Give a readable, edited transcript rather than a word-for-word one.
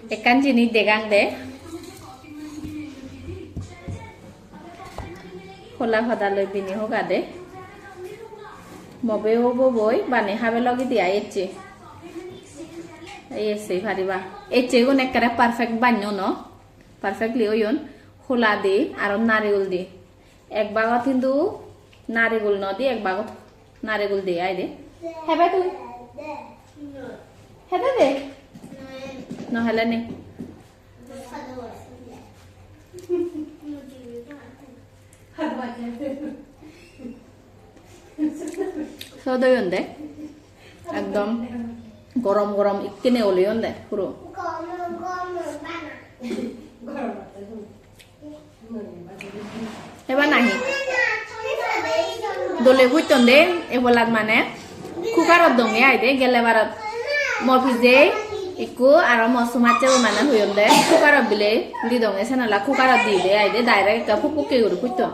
Ekkan jinis degang de. Khola khoda loi bini hoga de. Mobe obo boy bane habe logi dia etche. Ese phariba. Etche gun ekkare perfect banyo no. Perfectly oyon. Khola de aro narigul de. Ek bagot hindu narigul no di ek bagot narigul de ai de. Hebe tu. Hebe de. No hela ne. সদয়ন্দে একদম গরম গরম ইকিনে ওলিয়ন্দে পুরো এবার নাহি দলে হইতন্দে এবলাত মানে কুকারত দঙে আইদে গেলে বারত মফিজে ইকু আর মসুমাচে মানে হইয়ন্দে কুকারত বিলে দি দঙে সেনালা কুকারত দি দে আইদে ডাইরেক্ট ফুপুকে গুরু হইতো